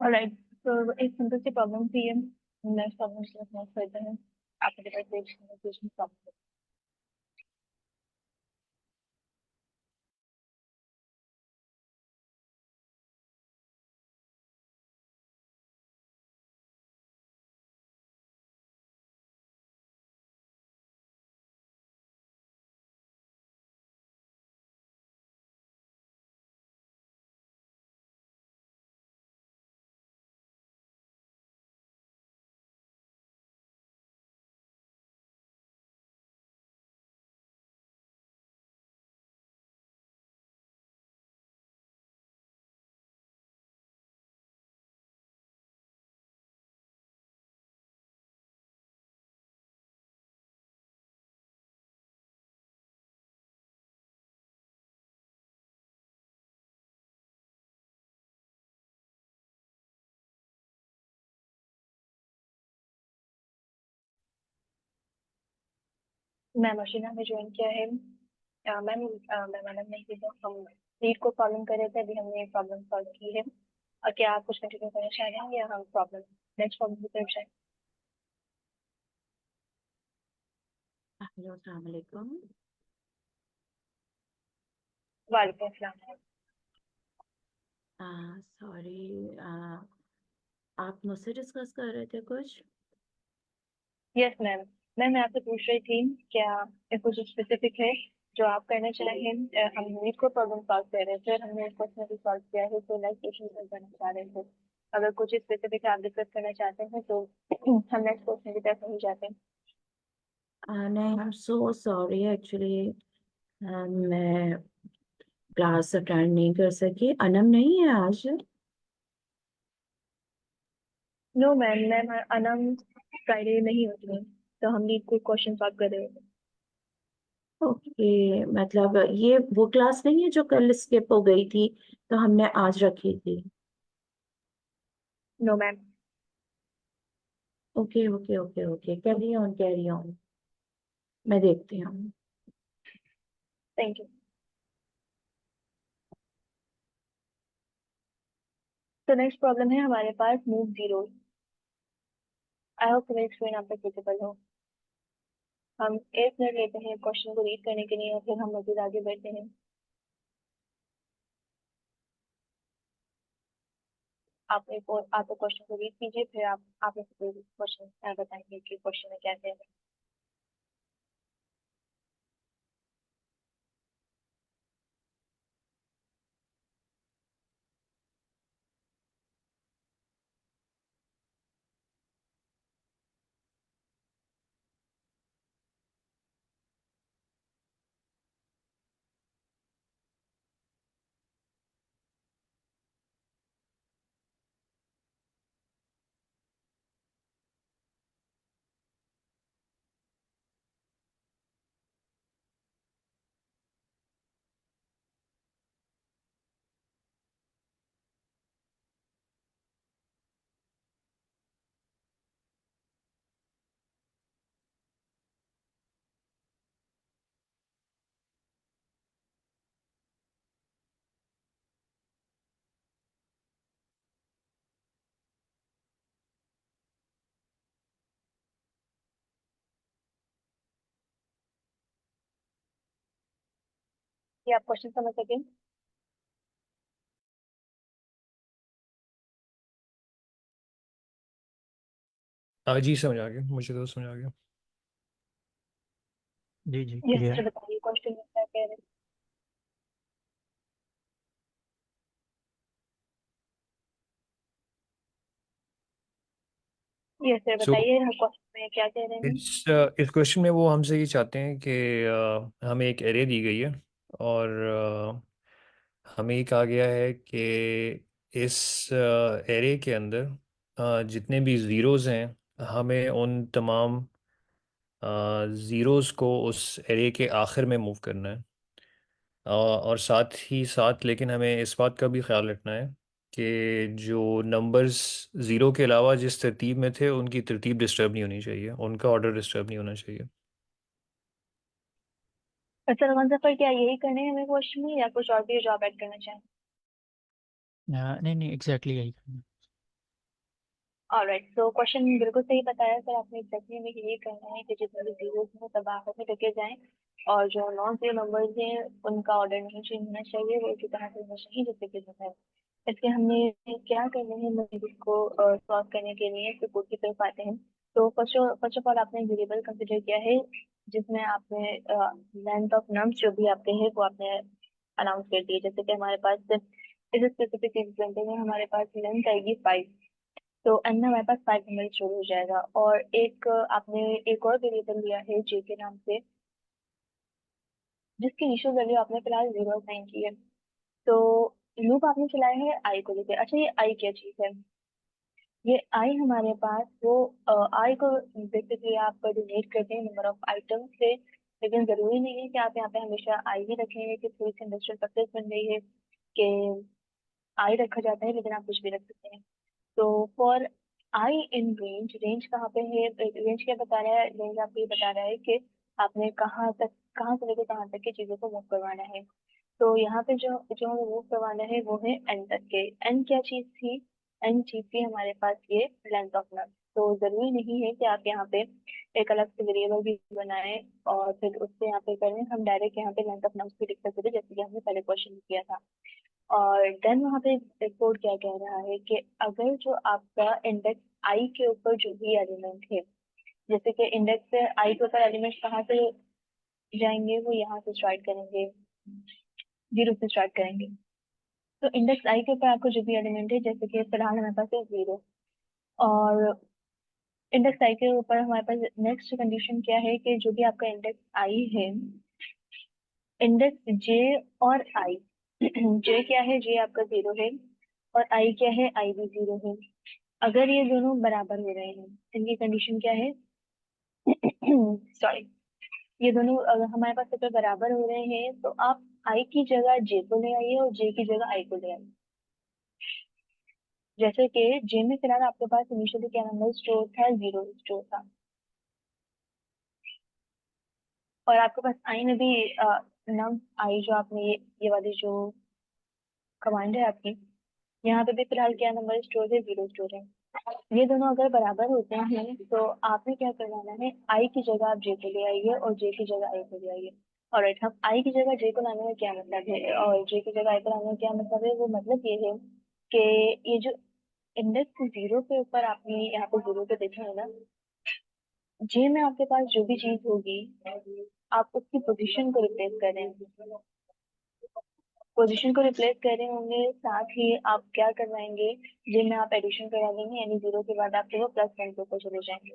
ऑलराइट, तो एक सिंपल सी प्रॉब्लम थी ये, नेक्स्ट प्रॉब्लम सॉल्व करते हैं। आपके पास प्रॉब्लम मैम अशीना में ज्वाइन किया है। मैम मैं मैडम नहीं थी तो हम नीट को प्रॉब्लम कर रहे थे, अभी हमने प्रॉब्लम सॉल्व की है। और क्या आप कुछ कंटिन्यू करना चाह रहे हैं या हम प्रॉब्लम नेक्स्ट प्रॉब्लम की तरफ जाएं? हेलो, अस्सलाम वालेकुम। वालेकुम अस्सलाम। सॉरी, आप मुझसे डिस्कस कर रहे थे कुछ? Yes ma'am. मैम मैं आपसे पूछ रही थी, क्या कुछ स्पेसिफिक है जो आप करना चाहें? हम नीट को प्रॉब्लम सॉल्व कर रहे थे और हमने एक क्वेश्चन भी सॉल्व किया है, तो नेक्स्ट क्वेश्चन सॉल्व करना चाह रहे थे। अगर कुछ स्पेसिफिक आप डिस्कस करना चाहते हैं तो हम नेक्स्ट क्वेश्चन की तरफ नहीं जाते। नहीं, I am so sorry actually. मैं क्लास अटेंड नहीं कर सकी। अनम नहीं है आज? No ma'am, ma'am Anam Friday नहीं होती है, तो हम नीट को क्वेश्चन सॉल्व कर रहे हैं। ओके, मतलब ये वो क्लास नहीं है जो कल स्किप हो गई थी, तो हमने आज रखी थी। No ma'am. Okay okay okay okay, carry on carry on. मैं देखती हूँ। Thank you. तो नेक्स्ट प्रॉब्लम है हमारे पास मूव जीरो। आई होप मेरा एक्सप्लेन आप तक विजिबल हो। हम 1 मिनट लेते हैं क्वेश्चन को रीड करने के लिए और फिर हम मजीद आगे बढ़ते हैं। आप क्वेश्चन को रीड कीजिए, फिर आप मुझे क्वेश्चन बताएंगे कि क्वेश्चन में क्या है। ये आप क्वेश्चन समझ सकें। आज ही समझ आ गया, मुझे तो समझ आ गया। जी जी, यस क्लियर सर, है। बताइए क्वेश्चन में क्या कह रहे हैं। यस सर, सो बताइए क्वेश्चन में क्या कह रहे हैं। इस क्वेश्चन में वो हमसे ये चाहते हैं कि हमें एक एरे दी गई है और हमें ये कहा गया है कि इस एरे के अंदर जितने भी ज़ीरोज़ हैं, हमें उन तमाम ज़ीरोज़ को उस एरे के आखिर में मूव करना है। और साथ ही साथ लेकिन हमें इस बात का भी ख्याल रखना है कि जो नंबर्स ज़ीरो के अलावा जिस तरतीब में थे उनकी तरतीब डिस्टर्ब नहीं होनी चाहिए, उनका ऑर्डर डिस्टर्ब नहीं होना चाहिए। सर कौन पर क्या यही करने हैं हमें क्वेश्चन में, या कुछ और भी जॉब ऐड करना चाहें? नहीं नहीं, एग्जैक्टली यही करना ऑलराइट, तो क्वेश्चन बिल्कुल सही बताया सर आपने। एग्जैक्टली में यही करना है कि जितने भी जीरोस हैं सब आपस में टिके जाएं, और जो नॉन जीरो नंबर्स हैं उनका ऑर्डर नहीं चेंज होना चाहिए, वो उसी तरह से होना चाहिए जैसे कि होता है। इसलिए हमने क्या करना है, मजीद को सॉल्व करने के लिए रिपोर्ट की तरफ आते हैं। तो फर्स्ट ऑफ ऑल आपने वेरिएबल कंसिडर किया है, जिसमें आपने लेंथ ऑफ नम्स जो भी आपके हैं वो आपने अनाउंस कर दिए। जैसे कि हमारे पास इस स्पेसिफिक एग्जाम्पल में हमारे पास लेंथ आएगी 5, तो एन में हमारे पास 500 शुरू हो जाएगा। और एक आपने एक और वेरिएबल लिया है जे के नाम से, जिसकी इनिशियल वैल्यू आपने फिलहाल 0 साइन की है। तो लूप आपने चलाया है आई को लेकर। अच्छा, ये आई क्या चीज है? ये आई हमारे पास वो आई को बेसिकली आप डिनोट करते हैं नंबर ऑफ आइटम्स से, लेकिन जरूरी नहीं है कि आप यहाँ पे हमेशा आई ही रखेंगे कि थोड़ी सी इंडस्ट्रियल प्रैक्टिस बन गई है कि आई रखा जाता है, लेकिन आप कुछ भी रख सकते हैं। तो for I in range, range कहाँ पे है? रेंज क्या बता रहा है? रेंज आपको ये बता रहा है कि आपने कहाँ से लेकर कहाँ तक की चीजों को मूव करवाना है। तो यहाँ पे जो जो हमें मूव करवाना है वो है एन तक के। एन क्या चीज थी? एन चीज थी हमारे पास ये लेंथ ऑफ नंबर। तो जरूरी नहीं है कि आप यहाँ पे एक अलग से वेरिएबल भी बनाएं और फिर उससे यहाँ पे करें। हम डायरेक्ट यहाँ पे लेंथ ऑफ नंबर भी लिख सकते थे, जैसे कि हमने पहले क्वेश्चन में किया था। और देन वहाँ पे एक कोड क्या कह रहा है कि अगर जो आपका इंडेक्स आई के ऊपर जो भी एलिमेंट है, जैसे कि इंडेक्स से आई के ऊपर एलिमेंट कहाँ से जाएंगे, वो यहाँ से स्टार्ट करेंगे, 0 से स्टार्ट करेंगे। तो इंडेक्स आई के ऊपर आपको जो भी एलिमेंट है, जैसे कि फिलहाल हमारे पास है 0, और इंडेक्स आई के ऊपर हमारे पास नेक्स्ट कंडीशन क्या है कि जो भी आपका इंडेक्स आई है, इंडेक्स जे और आई जे क्या है? जे आपका 0 है, और आई क्या है? आई भी 0 है। अगर ये दोनों बराबर हो रहे हैं, इनकी कंडीशन क्या है? सॉरी, ये दोनों अगर हमारे पास अगर बराबर हो रहे हैं तो आप आई की जगह जे को ले आइए और जे की जगह आई को ले आइए। जैसे कि जे में फिलहाल आपके पास इनिशियली क्या नंबर स्टोर था? 0 स्टोर था। और आपके पास आई में भी नम आई जो आपने ये वाली जो कमांड है आपकी, यहाँ पे भी फिलहाल क्या नंबर स्टोर है? 0 स्टोर है। ये दोनों अगर बराबर होते हैं तो आपने क्या करवाना है? आई की जगह आप जे को ले आइए और जे की जगह आई को ले आइए। और हम आई की जगह जे को लाने में क्या मतलब है और जे की जगह आई को लाने में क्या मतलब है? वो मतलब ये है कि ये जो इंडेक्स 0 के ऊपर आपने यहाँ पे 0 पे देखा है ना, जे में आपके पास जो भी चीज होगी आप उसकी पोजीशन को रिप्लेस कर रहे हैं। पोजीशन को रिप्लेस कर रहे होंगे, साथ ही आप क्या करवाएंगे? जे में आप एडिशन करा देंगे, यानी 0 के बाद आपके वो +1 के ऊपर चले जाएंगे।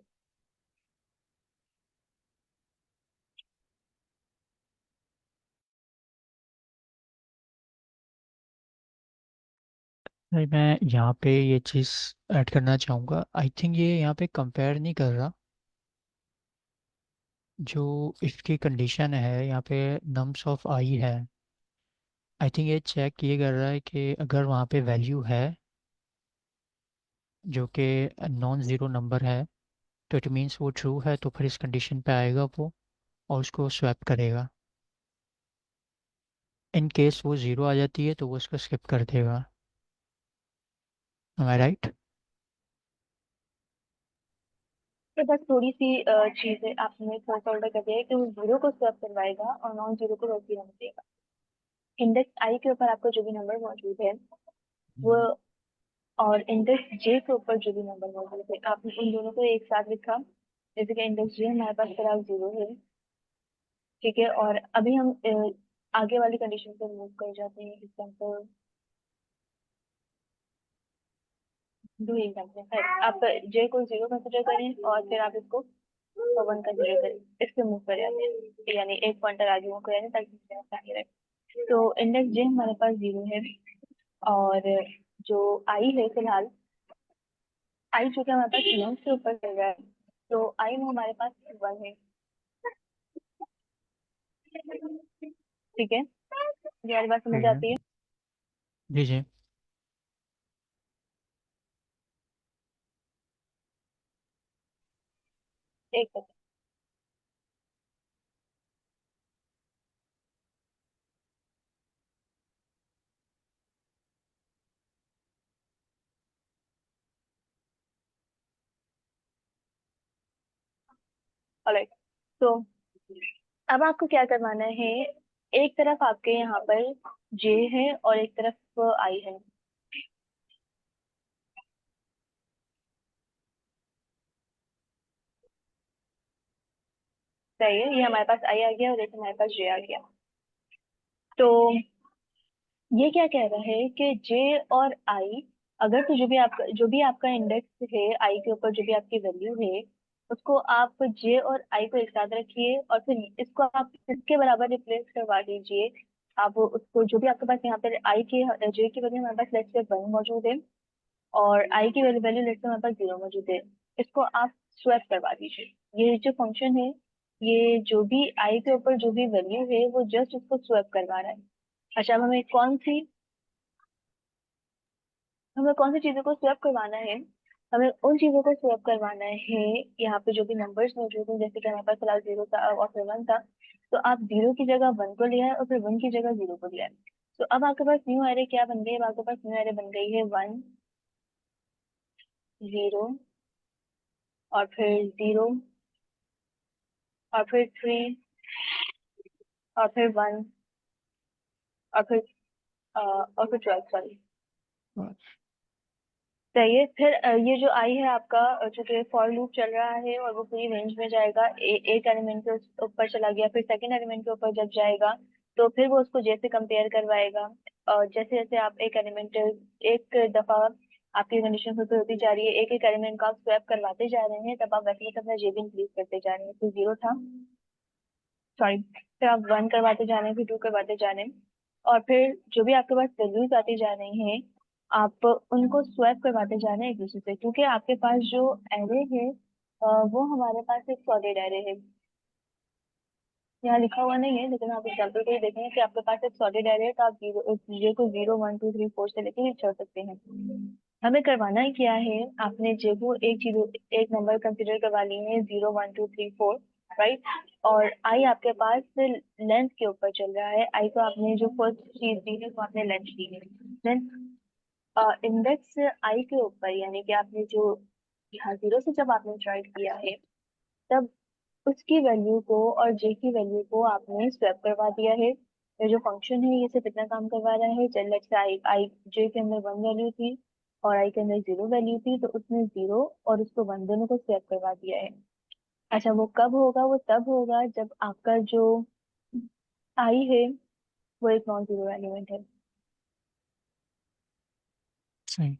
भाई मैं यहाँ पे ये चीज़ ऐड करना चाहूँगा। आई थिंक ये यहाँ पे कंपेयर नहीं कर रहा। जो इसकी कंडीशन है यहाँ पे नम्स ऑफ आई है, आई थिंक ये चेक ये कर रहा है कि अगर वहाँ पे वैल्यू है जो कि नॉन ज़ीरो नंबर है, तो इट मीन्स वो ट्रू है, तो फिर इस कंडीशन पे आएगा वो और उसको स्वैप करेगा। इन केस वो ज़ीरो आ जाती है तो वो उसको स्किप कर देगा। एम आई राइट? तो बस थोड़ी सी चीज है, आपने थोड़ा सा उल्टा कर दिया है कि वो 0 को स्वैप करवाएगा और नॉन 0 को वैसे ही रहने देगा। इंडेक्स आई के ऊपर आपका जो भी नंबर मौजूद है वो, और इंडेक्स जे के ऊपर जो भी नंबर मौजूद है, आपने उन दोनों को एक साथ लिखा। जैसे कि इंडेक्स जे हमारे पास फिलहाल 0 है, ठीक है। और अभी हम आगे वाली कंडीशन पे मूव कर जाते हैं। एग्जाम्पल दो एग्जाम्पल है, आप जे को 0 कंसिडर करें और फिर आप इसको 1 कंसिडर करें, इस पे मूव कर जाते हैं, यानी एक पॉइंटर आगे मूव कर जाते हैं ताकि इसमें आसानी रहे। तो इंडेक्स जे हमारे पास 0 है, और जो आई है फिलहाल, आई जो कि हमारे पास नौ से ऊपर चल रहा है, तो आई में हमारे पास 1 है, ठीक है। ये वाली बात समझ ठीक है। आती है? जी जी। एक सेकंड। ऑलराइट, तो अब आपको क्या करवाना है? एक तरफ आपके यहाँ पर जे है और एक तरफ आई है, सही है। ये हमारे पास आई आ गया और एक हमारे पास जे आ गया। तो ये क्या कह रहा है कि जे और आई, अगर तो जो भी आपका इंडेक्स है आई के ऊपर, जो भी आपकी वैल्यू है, उसको आप जे और आई को एक साथ रखिए और फिर इसको आप इसके बराबर रिप्लेस करवा दीजिए। आप उसको जो भी आपके पास यहाँ पर आई की जे की वैल्यू हमारे पास लेट्स से 1 मौजूद है और आई की वैल्यू लेट्स से हमारे पास 0 मौजूद है, इसको आप स्वैप करवा दीजिए। ये जो फंक्शन है, ये जो भी आई के ऊपर जो भी वैल्यू है वो जस्ट उसको स्वैप करवा रहा है। अच्छा, अब हमें कौन सी चीजों को स्वैप करवाना है? हमें उन चीजों को स्वैप करवाना है। यहाँ पे जो भी नंबर्स मौजूद हैं, जैसे कि हमारे पास फिलहाल 0 था और फिर 1 था, तो आप 0 की जगह 1 को लिया है और फिर 1 की जगह 0 को लिया है। तो अब आपके पास न्यू एरे क्या बन गई है? अब आपके पास न्यू एरे बन गई है 1 0 और फिर 0 और फिर 3 और फिर 1 और फिर 12, सॉरी। सही है। फिर ये जो आई है आपका, चूंकि फॉर लूप चल रहा है और वो पूरी रेंज में जाएगा, एक एलिमेंट के ऊपर चला गया, फिर सेकंड एलिमेंट के ऊपर जब जाएगा तो फिर वो उसको जैसे कंपेयर करवाएगा। और जैसे जैसे आप एक एलिमेंट, एक दफा आपकी कंडीशन फुलफिल होती जा रही है, एक एक एलिमेंट का आप स्वैप करवाते जा रहे हैं, तब आप वैसे ही अपना जे भी इंक्रीज करते जा रहे हैं। फिर 0 था, सॉरी, फिर आप 1 करवाते जा रहे हैं, फिर 2 करवाते जा रहे हैं, और फिर जो भी आपके पास वैल्यूज आती जा रही हैं, आप उनको स्वैप करवाते जा रहे हैं एक दूसरे से, क्योंकि आपके पास जो एरे है वो हमारे पास एक सॉलिड एरे है। यहाँ लिखा हुआ नहीं है, लेकिन आप एग्जाम्पल को ही देखेंगे कि आपके पास एक सॉलिड एरे है, तो आप जे को 0 1 2 3 4 से लेके चल सकते हैं। हमें करवाना ही क्या है? आपने जे को एक नंबर कंसिडर करवा ली है 0 1 2 3 4, राइट? और आई आपके पास लेंथ के ऊपर चल रहा है। आई को आपने जो फर्स्ट चीज दी है वो आपने लेंथ दी है। लेंथ इंडेक्स आई के ऊपर, यानी कि आपने जो यहाँ 0 से जब आपने स्टार्ट किया है, तब उसकी वैल्यू को और जे की वैल्यू को आपने स्वैप करवा दिया है। ये जो फंक्शन है ये सिर्फ इतना काम करवा रहा है, चल लेट्स से आई जे के अंदर 1 वैल्यू थी और आई के अंदर 0 वैल्यू थी, तो उसने 0 और उसको 1 दोनों को स्वैप करवा दिया है। अच्छा, वो कब होगा? वो तब होगा जब आपका जो आई है वो एक नॉन जीरो एलिमेंट है। सही।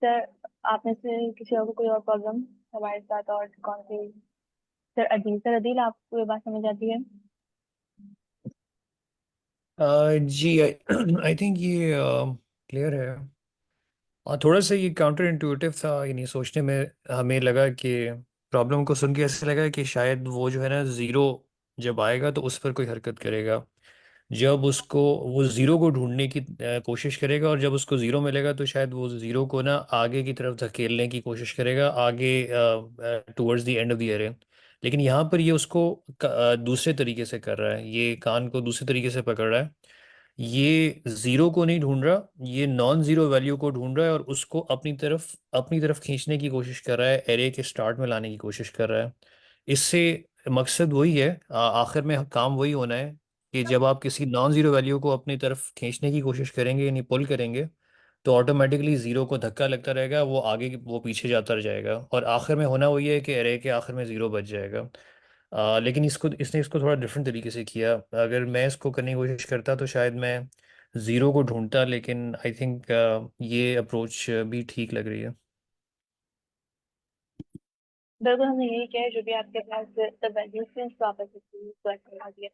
सर, आप में से किसी और को कोई और प्रॉब्लम हमारे साथ? और कौन सी? सर अदील, आपको ये बात समझ आती है? जी, आई थिंक ये क्लियर है। और थोड़ा सा ये काउंटर इंट्यूटिव था, यानी सोचने में हमें लगा कि प्रॉब्लम को सुन के ऐसा लगा कि शायद वो जो है ना, ज़ीरो जब आएगा तो उस पर कोई हरकत करेगा, जब उसको वो ज़ीरो को ढूंढने की कोशिश करेगा, और जब उसको ज़ीरो मिलेगा तो शायद वो ज़ीरो को ना आगे की तरफ धकेलने की कोशिश करेगा, आगे towards the end of the array. लेकिन यहाँ पर ये उसको दूसरे तरीके से कर रहा है, ये कान को दूसरे तरीके से पकड़ रहा है। ये ज़ीरो को नहीं ढूंढ रहा, ये नॉन ज़ीरो वैल्यू को ढूंढ रहा है और उसको अपनी तरफ खींचने की कोशिश कर रहा है, एरे के स्टार्ट में लाने की कोशिश कर रहा है। इससे मकसद वही है, आखिर में काम वही होना है कि जब आप किसी नॉन ज़ीरो वैल्यू को अपनी तरफ खींचने की कोशिश करेंगे, यानी पुल करेंगे, तो ऑटोमेटिकली ज़ीरो को धक्का लगता रहेगा, वो आगे वो पीछे जाता रह जाएगा, और आखिर में होना वही है कि एरे के आखिर में ज़ीरो बच जाएगा। लेकिन इसने इसको थोड़ा डिफरेंट तरीके से किया। अगर मैं इसको करने की कोशिश करता तो शायद मैं ज़ीरो को ढूंढता, लेकिन आई थिंक ये अप्रोच भी ठीक लग रही है। बिल्कुल, हमने यही किया है। जो भी आपके पास वैल्यूज थे उसको आपस में स्वैप करवा दिया।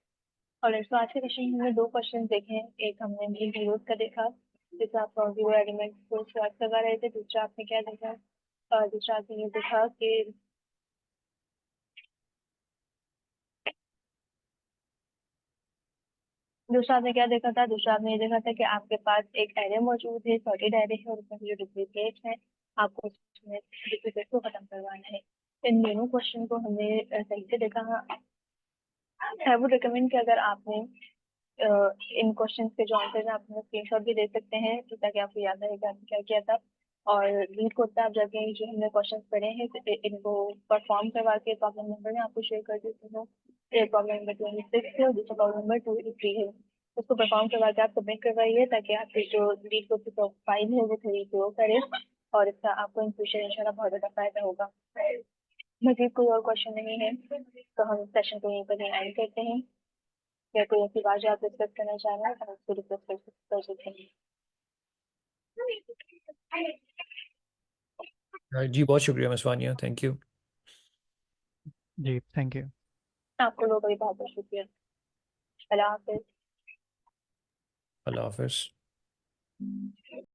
और तो आज के क्वेश्चन में हमने दो क्वेश्चन देखे हैं। एक हमने मेन जीरोस का देखा, जिसमें आप जीरो एलिमेंट को स्वैप करवा रहे थे। दूसरा आपने क्या देखा? दूसरा आपने ये देखा कि दूसरा आपने क्या देखा था? दूसरा आपने ये देखा था कि आपके पास एक एरे मौजूद है, सॉर्टेड एरे है, और उसमें जो डुप्लीकेट है, आपको उसमें डुप्लीकेट को खत्म करवाना है। इन दोनों क्वेश्चन को हमने सही से देखा। आई वुड रिकमेंड कि अगर आपने इन क्वेश्चन के जो आंसर है, आप स्क्रीनशॉट भी दे सकते हैं, तो ताकि आपको याद रहेगा आपने क्या किया था। और लीड कोड पे आप जाके जो हमने क्वेश्चन पढ़े हैं इनको परफॉर्म करवा के प्रॉब्लम नंबर में आपको शेयर कर देती हूँ। एक प्रॉब्लम नंबर 26 है और दूसरा प्रॉब्लम नंबर 23 है। उसको परफॉर्म करवा के आप सबमिट करवाइए, ताकि आपकी जो लीड कोड की प्रोफाइल है वो थोड़ी ग्रो करे, और इसका आपको इन फ्यूचर इंशाल्लाह बहुत ज़्यादा फायदा होगा। मजीद कोई और क्वेश्चन नहीं है तो हम सेशन को यहीं पर एंड करते हैं। या कोई ऐसी बात जो आप डिस्कस करना चाह रहे हैं तो हम उसको डिस्कस कर सकते हैं। जी, बहुत शुक्रिया मिस वानिया, थैंक यू। जी, थैंक यू। आपको लोगों का भी बहुत बहुत शुक्रिया। अल्लाह हाफिज। अल्लाह हाफिज़।